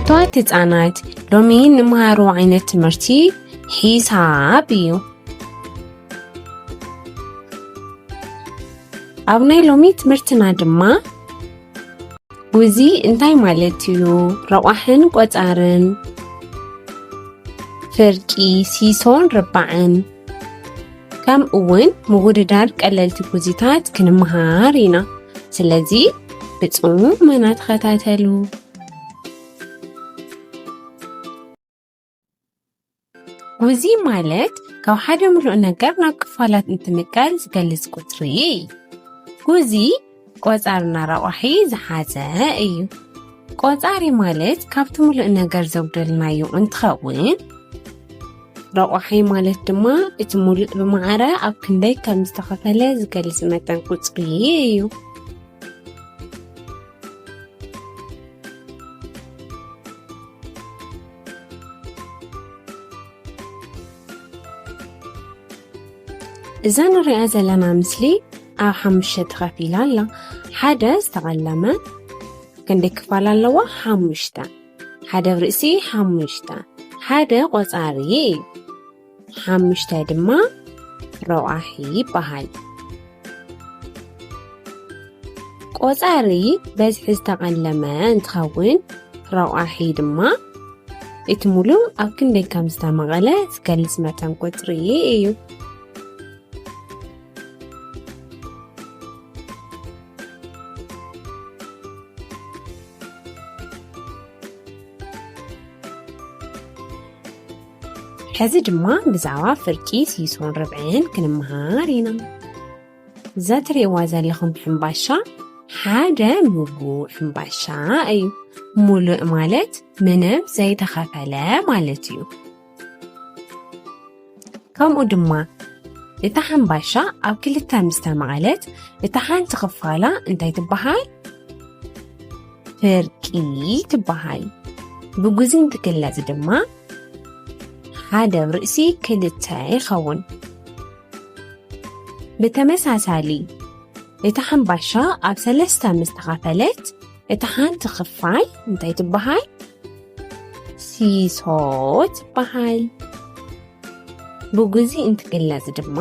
ፍትዋት ህፃናት ሎሚ ንመሃሮ ዓይነት ትምህርቲ ሒሳብ እዩ። ኣብ ናይ ሎሚ ትምህርትና ድማ ጉዚ እንታይ ማለት እዩ፣ ረቋሕን ቆፃርን፣ ፍርቂ፣ ሲሶን ርባዕን፣ ከም እውን ምውድዳር ቀለልቲ ጉዚታት ክንመሃር ኢና። ስለዚ ብጽሞና ተኸታተሉ። ጉዚ ማለት ካብ ሓደ ምሉእ ነገር ናብ ክፋላት እንትምቀል ዝገልጽ ቁጽሪ እዩ። ጉዚ ቆፃርና ረቋሒ ዝሓዘ እዩ። ቆፃሪ ማለት ካብቲ ምሉእ ነገር ዘጉደልናዮ እንትኸውን፣ ረቋሒ ማለት ድማ እቲ ሙሉእ ብማዕረ ኣብ ክንደይ ከም ዝተኸፈለ ዝገልጽ መጠን ቁጽሪ እዩ። እዛ ንሪኣ ዘለና ምስሊ ኣብ 5 ተኸፊላ ኣላ። ሓደ ዝተቐለመ ክንደይ ክፋል ኣለዋ? 5። ሓደ ርእሲ 5፣ ሓደ ቆፃሪ እዩ፣ 5 ድማ ረቋሒ ይበሃል። ቆፃሪ በዝሒ ዝተቐለመ እንትኸውን፣ ረቋሒ ድማ እቲ ሙሉእ ኣብ ክንደይ ከም ዝተመቐለ ዝገልጽ መጠን ቁጽሪ እዩ። ሕዚ ድማ ብዛዕባ ፍርቂ፣ ሲሶን ርብዕን ክንመሃር ኢና። እዛ ትሪእዋ ዘለኹም ሕምባሻ ሓደ ምሉእ ሕምባሻ እዩ። ሙሉእ ማለት ምንም ዘይተኸፈለ ማለት እዩ። ከምኡ ድማ እታ ሕምባሻ ኣብ 2 ምስ ተመቐለት እታ ሓንቲ ክፋላ እንታይ ትበሃል? ፍርቂ ትበሃል። ብጉዚ እንትግለጽ ድማ ሓደ ርእሲ 2 ይኸውን። ብተመሳሳሊ እታ ሕምባሻ ኣብ 3 ምስ ተኸፈለት እታ ሓንቲ ክፋል እንታይ ትበሃል? ሲሶ ትበሃል። ብጉዚ እንትግለጽ ድማ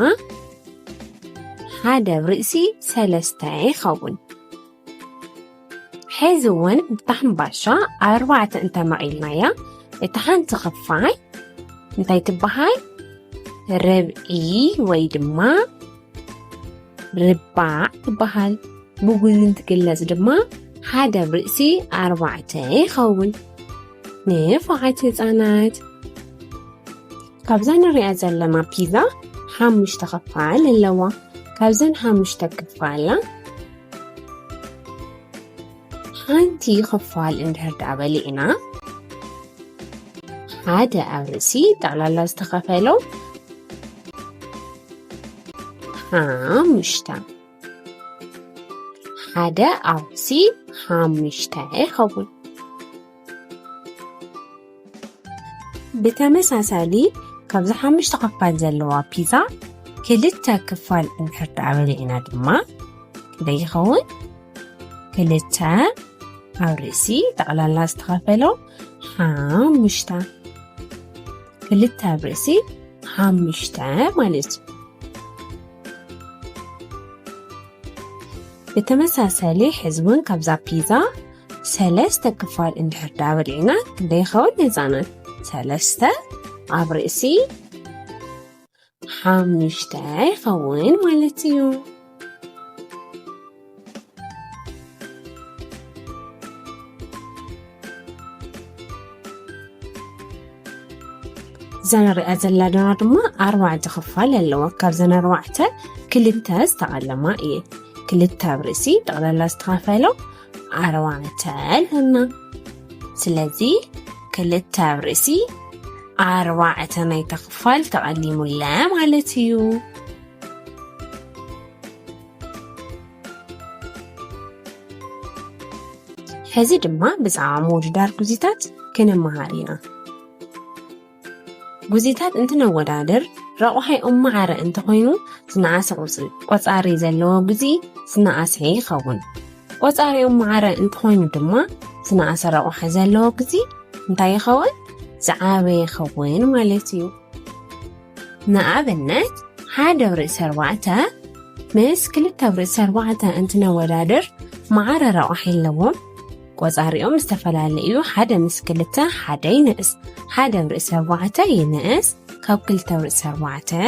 ሓደ ርእሲ 3 ይኸውን። ሕዚ እውን እታ ሕምባሻ ኣብ 4 እንተመቒልናያ እታ ሓንቲ ክፋል እንታይ ትበሃል? ርብዒ ወይ ድማ ርባዕ ትበሃል። ብጉዚ እንትግለጽ ድማ ሓደ ርእሲ 4 ይኸውን። ንፉዓት ህፃናት ካብዛ ንሪኣ ዘለና ፒዛ 5 ክፋል ኣለዋ። ካብዘን 5 ክፋላ ሓንቲ ክፋል እንድሕር ዳኣ በሊዕና ሓደ ኣብ ርእሲ ጠቕላላ ዝተኸፈሎ 5፣ ሓደ ኣብ ርእሲ 5 ይኸውን። ብተመሳሳሊ ካብዚ 5 ክፋል ዘለዋ ፒዛ 2 ክፋል እንድሕር ዳኣ በሊዕና ድማ ክንደይ ይኸውን? 2 ኣብ ርእሲ ጠቕላላ ዝተኸፈሎ 5፣ 2 ኣብ ርእሲ 5 ማለት እዩ። ብተመሳሳሊ ሕዚ እውን ካብዛ ፒዛ 3 ክፋል እንድሕር ዳኣ በሊዕና ክንደይ ይኸውን ህፃናት? 3 ኣብ ርእሲ 5 ይኸውን ማለት እዩ። እዛ ንሪኣ ዘለና ድማ 4 ክፋል ኣለዋ። ካብዘን 4 2 ዝተቐለማ እየን። 2 ኣብ ርእሲ ጠቕላላ ዝተኸፈሎ 4 ኣለና። ስለዚ 2 ኣብ ርእሲ 4 ናይታ ክፋል ተቐሊሙላ ማለት እዩ። ሕዚ ድማ ብዛዕባ ምውድዳር ጉዚታት ክንመሃር ኢና። ጉዚታት እንትነወዳድር ረቑሒኦም ማዕረ እንተኾይኑ ዝነኣሰ ቆፃሪ ዘለዎ ጉዚ ዝነኣሰ ይኸውን። ቆፃሪኦም ማዕረ እንትኾይኑ ድማ ዝነኣሰ ረቑሒ ዘለዎ ጉዚ እንታይ ይኸውን? ዝዓበየ ይኸውን ማለት እዩ። ንኣብነት 1/4 ምስ 2/4 እንትነወዳድር መዓረ ረቑሒ ኣለዎም። ቆፃሪኦም ዝተፈላለዩ 1 ምስ 2 1 ይንእስ 1/4 ይንእስ ካብ 2/4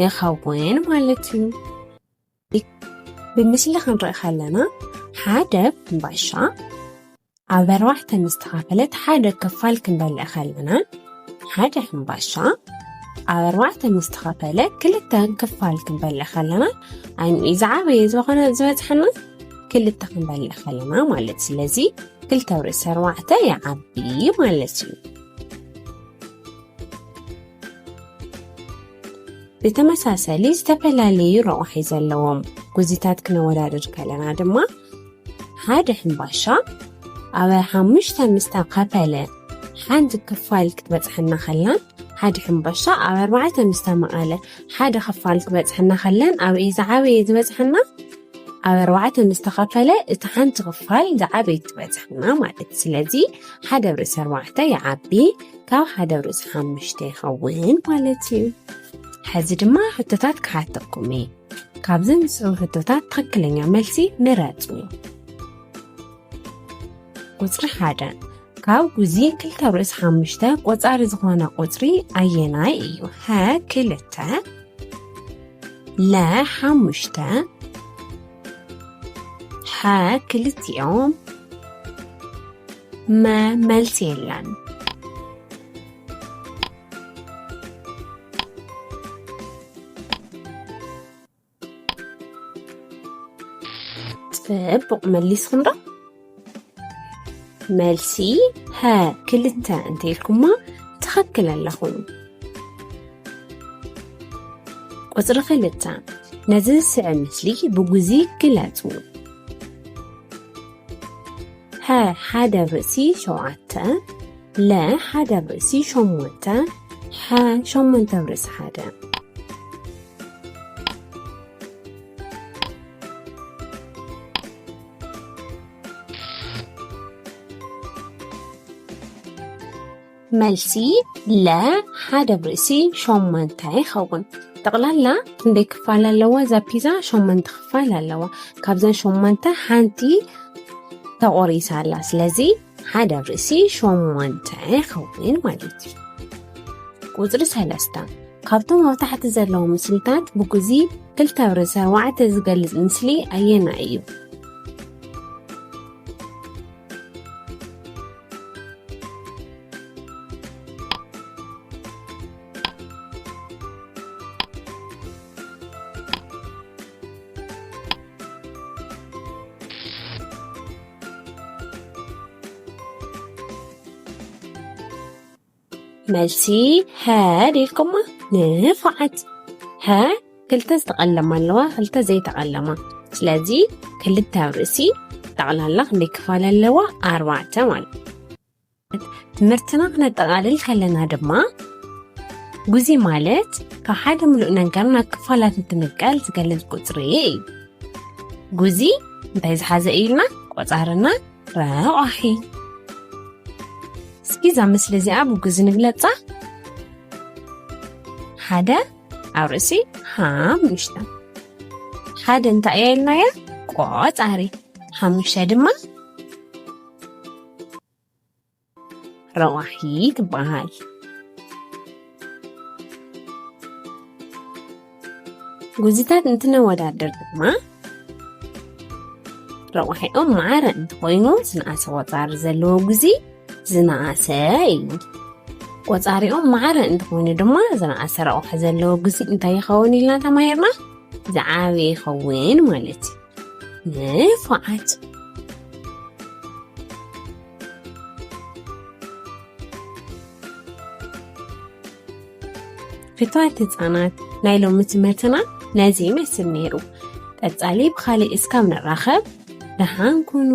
ይኸውን ማለት እዩ። ብምስሊ ክንርኢ ከለና 1 ሕምባሻ ኣብ 4 ምስ ተኸፈለት 1 ክፋል ክንበልዕ ከለና 1 ሕምባሻ ኣብ 4 ምስ ተኸፈለ 2 ክፋል ክንበልዕ ከለና ዓይንኡ ዝዓበየ ዝኾነ ዝበፅሐና 2 ክንበልዕ ከለና ማለት ስለዚ 2/4 ይዓቢ ማለት እዩ። ብተመሳሰሊ ዝተፈላለዩ ረቑሒ ዘለዎም ጉዚታት ክነወዳድር ከለና ድማ 1 ሕምባሻ ኣብ 5 ምስ ተኸፈለ 1 ክፋል ክትበፅሐና ከለና 1 ሕምባሻ ኣብ 4 ምስ ተመቐለ 1 ክፋል ክትበፅሐና ከለና ኣብ'i ዝዓበየ ዝበፅሐና ኣብ 4 ምስ ተኸፈለ እቲ ሓንቲ ክፋል ዝዓበየ ትበፅሐና ማለት ስለዚ 1/4 ይዓቢ ካብ 1/5 ይኸውን ማለት እዩ። ሕዚ ድማ ሕቶታት ክሓተኩም እየ። ካብዚ ንስዑ ሕቶታት ትክክለኛ መልሲ ምረፁ። ቁፅሪ 1 ካብ ጉዚ 2/5 ቆፃሪ ዝኾነ ቁፅሪ ኣየናይ እዩ? ሀ 2 ለ 5 ሐ ክልቲኦም መ መልሲ የለን። ፅቡቕ መሊስኩም ዶ? መልሲ ሀ 2 እንተኢልኩማ ትኽክል ኣለኹም። ቁፅሪ 2 ነዚ ዝስዕብ ምስሊ ብጉዚ ግለፁ። ሀ 1/7 ለ 1/8 ሐ 8/1 መልሲ ለ 1/8 ይኸውን። ጠቕላላ ክንደይ ክፋል ኣለዎ? እዛ ፒዛ 8 ክፋል ኣለዎ። ካብዘን 8 ሓንቲ ተቆሪሳ ኣላ። ስለዚ 1/8 ይኸውን ማለት እዩ። ቁፅሪ 3 ካብቶም ኣብ ታሕቲ ዘለዉ ምስልታት ብጉዚ 2/4 ዝገልፅ ምስሊ ኣየናይ እዩ? መልሲ ሀ ኢልኩማ ንፉዓት ሀ 2 ዝተቐለማ ኣለዋ 2 ዘይተቐለማ ስለዚ 2 ኣብ ርእሲ ጠቕላላ ክንደይ ክፋል ኣለዋ 4 ማለት ትምህርትና ክነጠቓልል ከለና ድማ ጉዚ ማለት ካብ ሓደ ሙሉእ ነገር ናብ ክፋላት እንትምቀል ዝገልፅ ቁፅሪ እዩ። ጉዚ እንታይ ዝሓዘ ኢልና? ቆፃርና ረቑሒ። እስኪ እዛ ምስሊ እዚኣ ብጉዚ ንግለፃ። 1 ኣብ ርእሲ 5 1 እንታይ እያ ኢልናያ? ቆፃሪ 5 ድማ ረቑሒ ትበሃል። ጉዚታት እንትነወዳድር ድማ ረቑሒኦም ማዕረ እንትኮይኑ ዝነኣሰ ቆፃሪ ዘለዎ ጉዚ ዝነኣሰ እዩ። ቆፃሪኦም ማዕረ እንትኮይኑ ድማ ዝነኣሰ ረቑሒ ዘለዎ ጉዚ እንታይ ይኸውን ኢልና ተማሂርና? ዝዓበየ ይኸውን ማለት እዩ። ንፉዓት ፍትዋት ህፃናት ናይ ሎሚ ትምህርትና ነዚ ይመስል ነይሩ። ቀፃሊ ብካሊእ እስካብ ንራኸብ ደሓን ኩኑ።